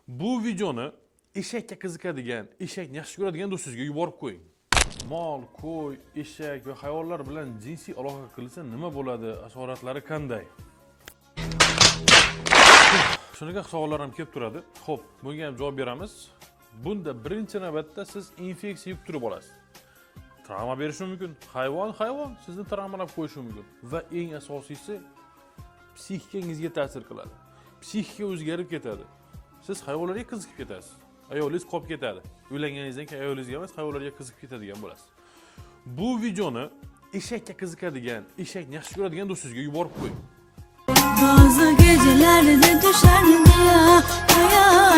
Bu videoni eshakka qiziqadigan, eshakni yaxshi ko'radigan do'stingizga yuborib qo'ying. Mol, qo'y, eshak va hayvonlar bilan jinsiy aloqa qilsa nima bo'ladi? Asoratlari qanday? Shunaqa savollar ham kelib turadi. Xo'p, bunga ham javob beramiz. Bunda birinchi navbatda siz infeksiya yutib turib olasiz. Travma berishi mumkin. Hayvon sizni travmalab qo'yishi mumkin va eng asosiysi psixikangizga ta'sir qiladi. Psixika o'zgarib ketadi. Siz hayvonlarga qiziqib ketasiz. Ayolingiz qolib ketadi. Uylanganingizdan keyin ayolingizga emas, hayvonlarga qiziqib ketadigan bo'lasiz. Bu videoni eshakka qiziqadigan, eshakni yaxshi ko'radigan do'stingizga yuborib qo'ying. Bazı geceler de düşer ya hayal